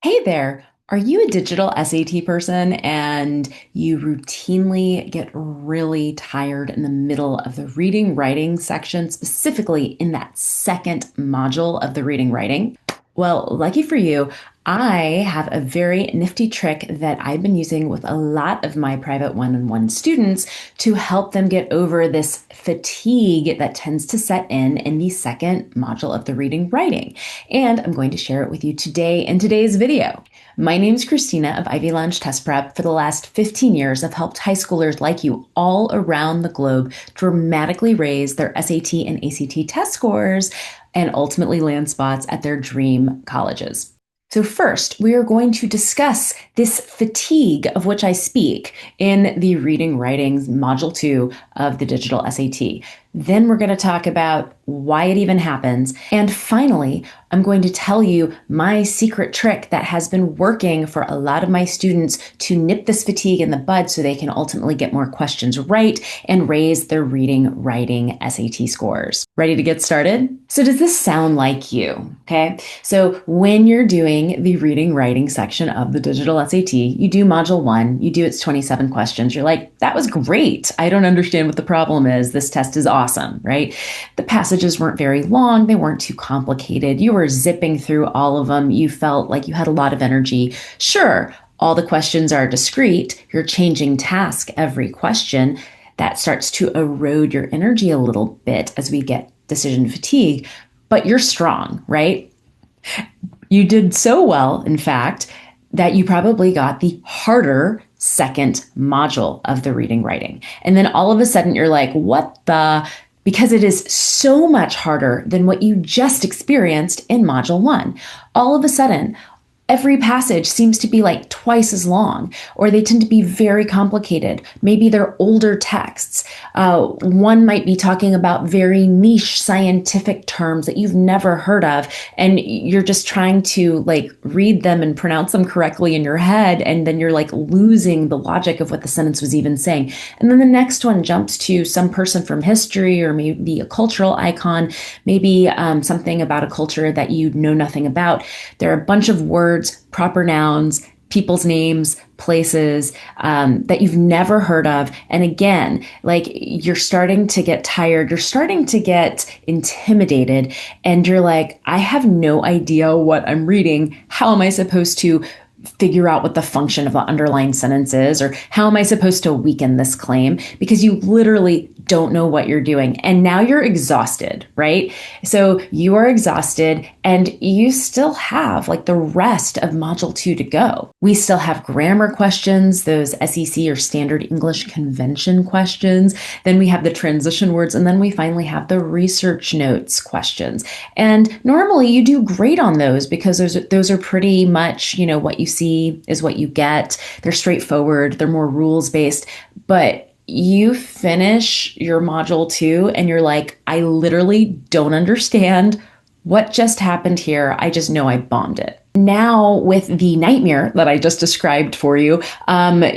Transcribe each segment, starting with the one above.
Hey there. Are you a digital SAT person and you routinely get really tired in the middle of the reading writing section, specifically in that second module of the reading writing? Well, lucky for you, I have a very nifty trick that I've been using with a lot of my private one-on-one students to help them get over this fatigue that tends to set in the second module of the reading writing. And I'm going to share it with you today in today's video. My name's Kristina of Ivy Lounge Test Prep. For the last 15 years, I've helped high schoolers like you all around the globe dramatically raise their SAT and ACT test scores and ultimately land spots at their dream colleges. So first, we are going to discuss this fatigue of which I speak in the reading writing module 2 of the digital SAT. Then we're going to talk about why it even happens. And finally, I'm going to tell you my secret trick that has been working for a lot of my students to nip this fatigue in the bud so they can ultimately get more questions right and raise their reading writing SAT scores. Ready to get started? So does this sound like you? Okay. So when you're doing the reading writing section of the digital SAT, you do module 1, you do its 27 questions. You're like, that was great. I don't understand what the problem is. This test is awesome, right? The passages weren't very long. They weren't too complicated. You were zipping through all of them. You felt like you had a lot of energy. Sure, all the questions are discrete. You're changing task every question. That starts to erode your energy a little bit as we get decision fatigue, but you're strong, right? You did so well, in fact, that you probably got the harder second module of the reading writing. And then all of a sudden you're like, what the? Because it is so much harder than what you just experienced in module 1. All of a sudden, every passage seems to be like twice as long, or they tend to be very complicated. Maybe they're older texts. One might be talking about very niche scientific terms that you've never heard of, and you're just trying to like read them and pronounce them correctly in your head, and then you're like losing the logic of what the sentence was even saying. And then the next one jumps to some person from history, or maybe a cultural icon, maybe something about a culture that you know nothing about. There are a bunch of words, proper nouns, people's names, places that you've never heard of. And again, like you're starting to get tired, you're starting to get intimidated, and you're like, I have no idea what I'm reading. How am I supposed to figure out what the function of the underlying sentence is, or how am I supposed to weaken this claim? Because you literally don't know what you're doing. And now you're exhausted, right? So you are exhausted and you still have like the rest of module 2 to go. We still have grammar questions, those SEC or standard English convention questions. Then we have the transition words, and then we finally have the research notes questions. And normally you do great on those because those are pretty much, what you see is what you get. They're straightforward. They're more rules based, but you finish your module 2 and you're like, I literally don't understand what just happened here. I just know I bombed it. Now, with the nightmare that I just described for you,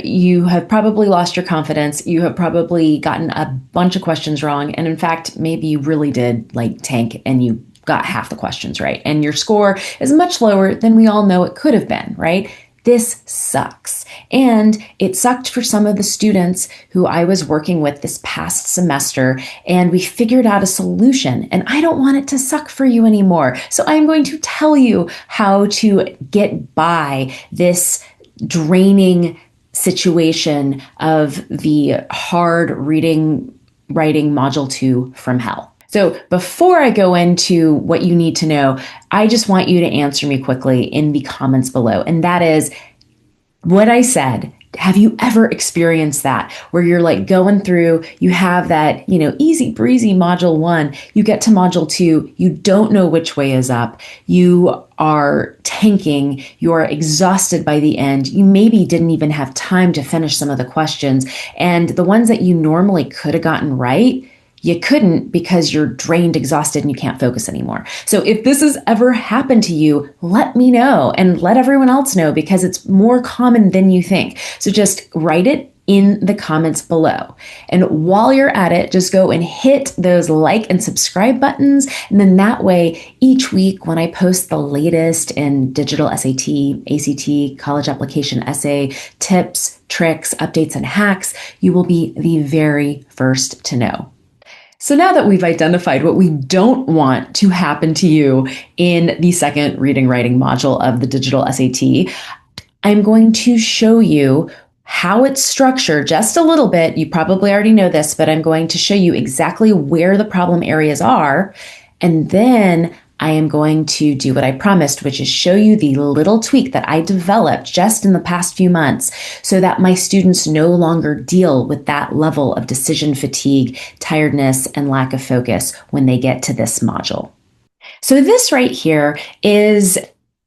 you have probably lost your confidence. You have probably gotten a bunch of questions wrong. And in fact, maybe you really did like tank and you got half the questions right. And your score is much lower than we all know it could have been, right? This sucks. And it sucked for some of the students who I was working with this past semester, and we figured out a solution. And I don't want it to suck for you anymore. So I'm going to tell you how to get by this draining situation of the hard reading, writing module 2 from hell. So before I go into what you need to know, I just want you to answer me quickly in the comments below. And that is what I said. Have you ever experienced that where you're like going through, you have that, easy breezy module 1, you get to module 2, you don't know which way is up. You are tanking, you're exhausted by the end. You maybe didn't even have time to finish some of the questions. And the ones that you normally could have gotten right, you couldn't because you're drained, exhausted, and you can't focus anymore. So if this has ever happened to you, let me know and let everyone else know because it's more common than you think. So just write it in the comments below. And while you're at it, just go and hit those like and subscribe buttons. And then that way, each week when I post the latest in digital SAT, ACT, college application essay tips, tricks, updates, and hacks, you will be the very first to know. So now that we've identified what we don't want to happen to you in the second reading writing module of the digital SAT, I'm going to show you how it's structured just a little bit. You probably already know this, but I'm going to show you exactly where the problem areas are. And then I am going to do what I promised, which is show you the little tweak that I developed just in the past few months so that my students no longer deal with that level of decision fatigue, tiredness, and lack of focus when they get to this module. So this right here is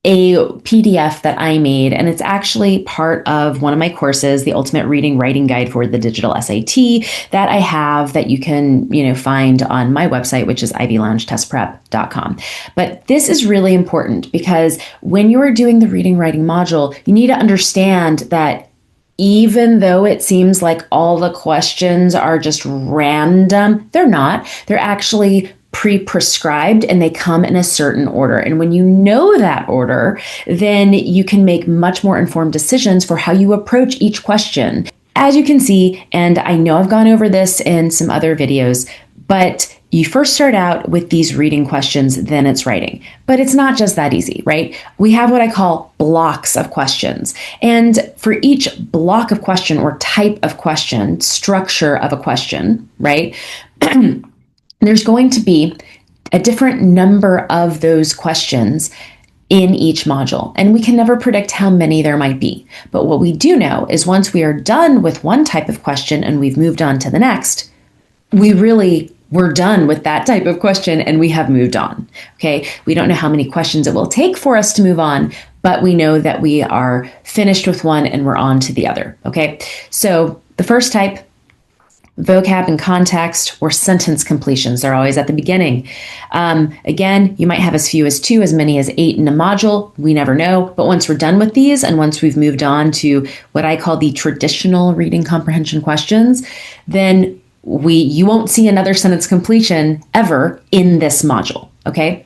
a PDF that I made, and it's actually part of one of my courses, the Ultimate Reading Writing Guide for the Digital SAT, that I have that you can, find on my website, which is ivyloungetestprep.com. But this is really important because when you are doing the reading writing module, you need to understand that even though it seems like all the questions are just random, they're not. They're actually pre-prescribed and they come in a certain order. And when you know that order, then you can make much more informed decisions for how you approach each question. As you can see, and I know I've gone over this in some other videos, but you first start out with these reading questions, then it's writing. But it's not just that easy, right? We have what I call blocks of questions. And for each block of question or type of question, structure of a question, right? There's going to be a different number of those questions in each module, and we can never predict how many there might be. But what we do know is once we are done with one type of question and we've moved on to the next, we're done with that type of question and we have moved on. Okay. We don't know how many questions it will take for us to move on, but we know that we are finished with one and we're on to the other. Okay. So the first type, vocab and context, or sentence completions. They're always at the beginning. Again, you might have as few as 2, as many as 8 in a module. We never know. But once we're done with these, and once we've moved on to what I call the traditional reading comprehension questions, then you won't see another sentence completion ever in this module. Okay.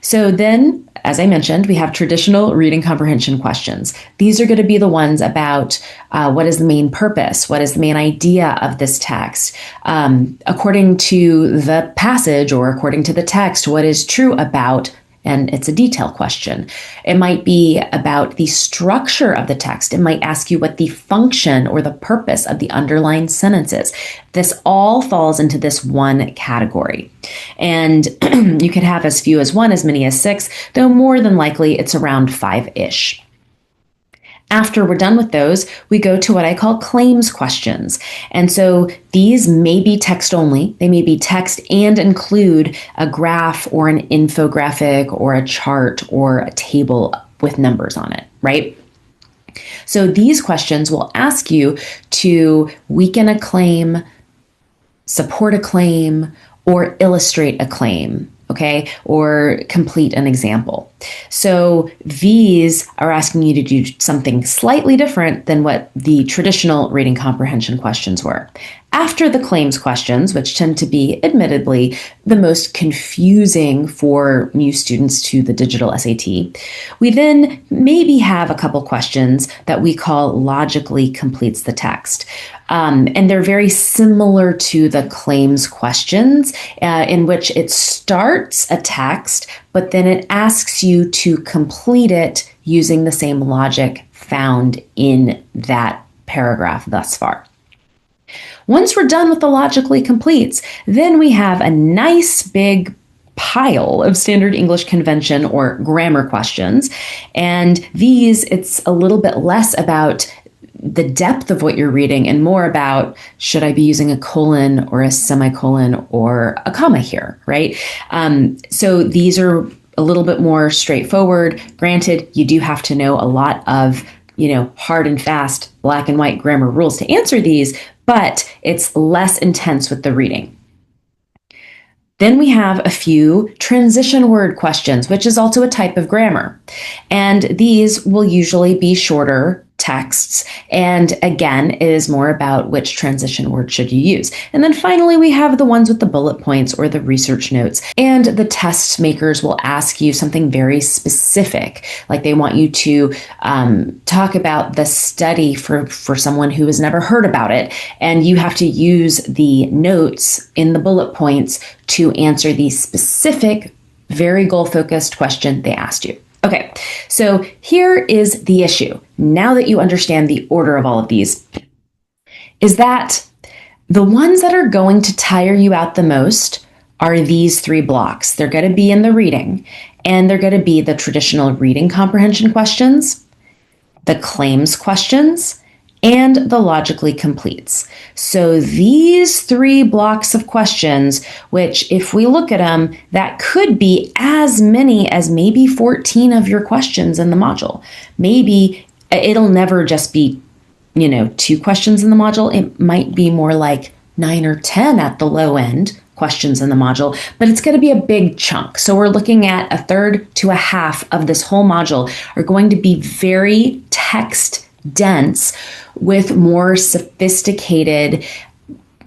So then, as I mentioned, we have traditional reading comprehension questions. These are going to be the ones about what is the main purpose? What is the main idea of this text? According to the passage or according to the text, what is true about, and it's a detail question. It might be about the structure of the text. It might ask you what the function or the purpose of the underlined sentence is. This all falls into this one category. And you could have as few as 1, as many as 6, though more than likely it's around 5-ish. After we're done with those, we go to what I call claims questions. And so these may be text only. They may be text and include a graph or an infographic or a chart or a table with numbers on it, right? So these questions will ask you to weaken a claim, support a claim, or illustrate a claim. Okay, or complete an example. So these are asking you to do something slightly different than what the traditional reading comprehension questions were. After the claims questions, which tend to be admittedly the most confusing for new students to the digital SAT, we then maybe have a couple questions that we call logically completes the text. And they're very similar to the claims questions in which it starts a text, but then it asks you to complete it using the same logic found in that paragraph thus far. Once we're done with the logically completes, then we have a nice big pile of standard English convention or grammar questions. And these, it's a little bit less about the depth of what you're reading and more about, should I be using a colon or a semicolon or a comma here, right? So these are a little bit more straightforward. Granted, you do have to know a lot of, hard and fast black and white grammar rules to answer these, but it's less intense with the reading. Then we have a few transition word questions, which is also a type of grammar. And these will usually be shorter texts. And again, it is more about which transition word should you use. And then finally, we have the ones with the bullet points or the research notes. And the test makers will ask you something very specific, like they want you to talk about the study for someone who has never heard about it. And you have to use the notes in the bullet points to answer the specific, very goal-focused question they asked you. Okay, so here is the issue. Now that you understand the order of all of these, is that the ones that are going to tire you out the most are these 3 blocks. They're going to be in the reading, and they're going to be the traditional reading comprehension questions, the claims questions, and the logically completes. So these 3 blocks of questions, which if we look at them, that could be as many as maybe 14 of your questions in the module. Maybe it'll never just be, 2 questions in the module. It might be more like 9 or 10 at the low end questions in the module, but it's going to be a big chunk. So we're looking at a third to a half of this whole module are going to be very text dense with more sophisticated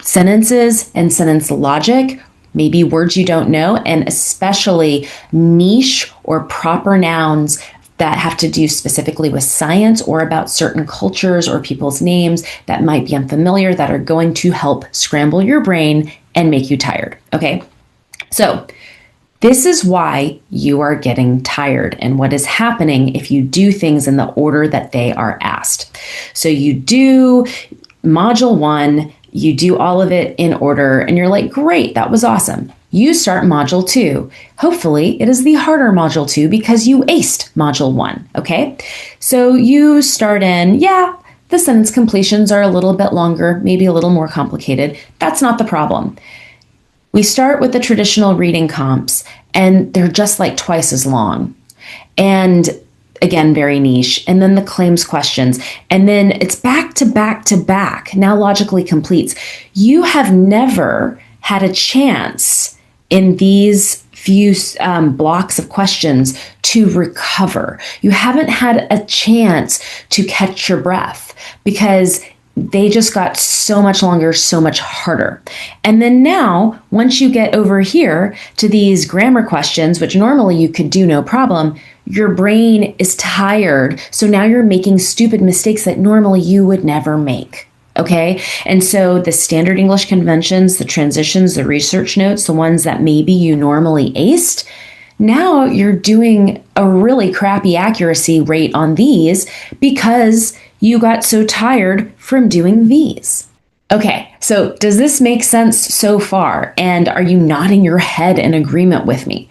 sentences and sentence logic, maybe words you don't know, and especially niche or proper nouns that have to do specifically with science or about certain cultures or people's names that might be unfamiliar that are going to help scramble your brain and make you tired. Okay, so this is why you are getting tired and what is happening if you do things in the order that they are asked. So you do module 1, you do all of it in order, and you're like, great, that was awesome. You start module 2. Hopefully, it is the harder module 2 because you aced module 1, okay? So you start in, the sentence completions are a little bit longer, maybe a little more complicated. That's not the problem. We start with the traditional reading comps, and they're just like twice as long. And again, very niche. And then the claims questions. And then it's back to back to back. Now logically completes. You have never had a chance in these few blocks of questions to recover. You haven't had a chance to catch your breath because they just got so much longer, so much harder. And then now, once you get over here to these grammar questions, which normally you could do no problem, your brain is tired. So now you're making stupid mistakes that normally you would never make. Okay. And so the standard English conventions, the transitions, the research notes, the ones that maybe you normally aced, now you're doing a really crappy accuracy rate on these because you got so tired from doing these. Okay, so does this make sense so far? And are you nodding your head in agreement with me?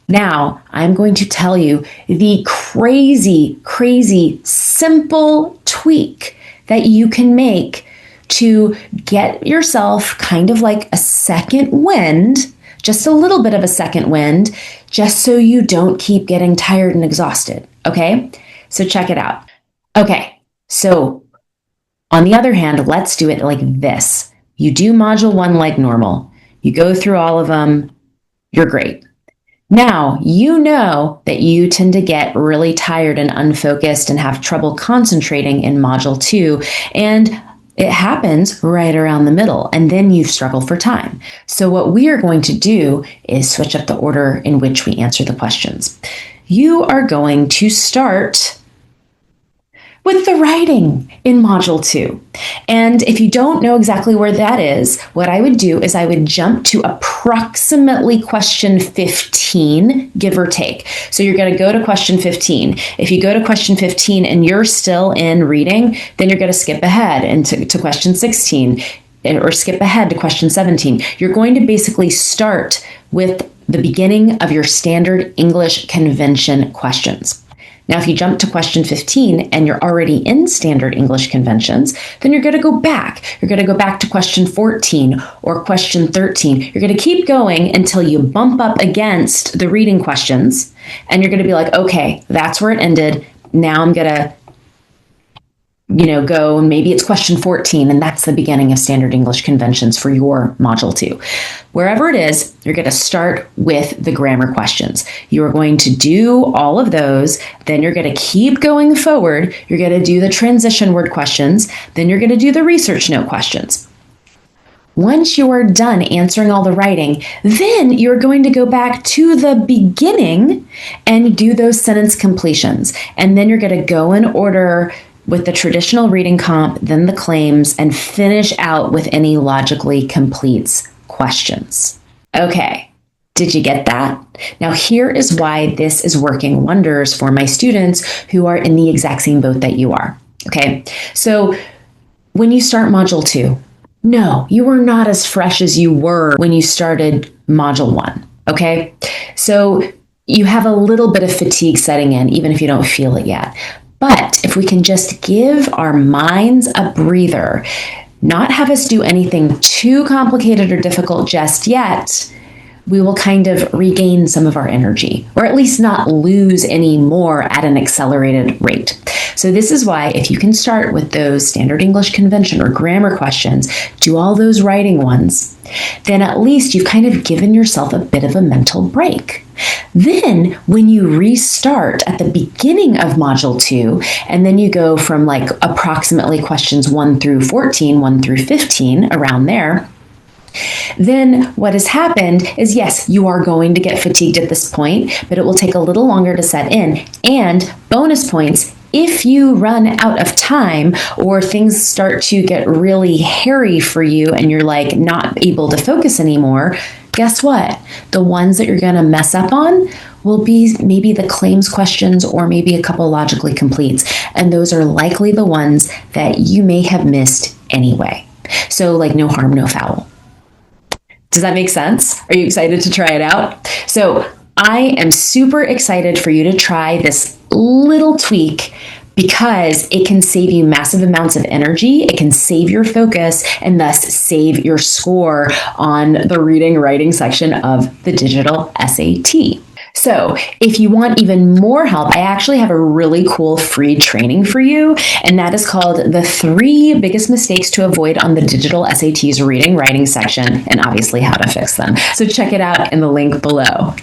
Now, I'm going to tell you the crazy, crazy, simple tweak that you can make to get yourself kind of like a second wind, just a little bit of a second wind, just so you don't keep getting tired and exhausted. Okay, so check it out. Okay. So on the other hand, let's do it like this. You do module 1 like normal. You go through all of them. You're great. Now, you know that you tend to get really tired and unfocused and have trouble concentrating in module 2. And it happens right around the middle, and then you struggle for time. So what we are going to do is switch up the order in which we answer the questions. You are going to start with the writing in module 2. And if you don't know exactly where that is, what I would do is I would jump to approximately question 15, give or take. So you're going to go to question 15. If you go to question 15 and you're still in reading, then you're going to skip ahead to question 16 or skip ahead to question 17. You're going to basically start with the beginning of your standard English convention questions. Now, if you jump to question 15 and you're already in standard English conventions, then you're going to go back. You're going to go back to question 14 or question 13. You're going to keep going until you bump up against the reading questions, and you're going to be like, okay, that's where it ended. Now I'm going to go, and maybe it's question 14, and that's the beginning of standard English conventions for your module 2. Wherever it is, you're going to start with the grammar questions. You are going to do all of those. Then you're going to keep going forward. You're going to do the transition word questions. Then you're going to do the research note questions. Once you're done answering all the writing, then you're going to go back to the beginning and do those sentence completions. And then you're going to go in order with the traditional reading comp, then the claims, and finish out with any logically completes questions. Okay, did you get that? Now here is why this is working wonders for my students who are in the exact same boat that you are. Okay, so when you start module 2, no, you are not as fresh as you were when you started module 1. Okay, so you have a little bit of fatigue setting in, even if you don't feel it yet. But if we can just give our minds a breather, not have us do anything too complicated or difficult just yet, we will kind of regain some of our energy, or at least not lose any more at an accelerated rate. So this is why if you can start with those standard English convention or grammar questions, do all those writing ones, then at least you've kind of given yourself a bit of a mental break. Then when you restart at the beginning of module 2, and then you go from like approximately questions 1 through 14, 1 through 15, around there, then what has happened is, yes, you are going to get fatigued at this point, but it will take a little longer to set in. And bonus points, if you run out of time or things start to get really hairy for you and you're like not able to focus anymore, guess what? The ones that you're going to mess up on will be maybe the claims questions or maybe a couple logically completes. And those are likely the ones that you may have missed anyway. So like no harm, no foul. Does that make sense? Are you excited to try it out? So I am super excited for you to try this little tweak because it can save you massive amounts of energy. It can save your focus and thus save your score on the reading writing section of the digital SAT. So if you want even more help, I actually have a really cool free training for you, and that is called the 3 biggest mistakes to avoid on the digital SAT's reading writing section, and obviously how to fix them. So check it out in the link below.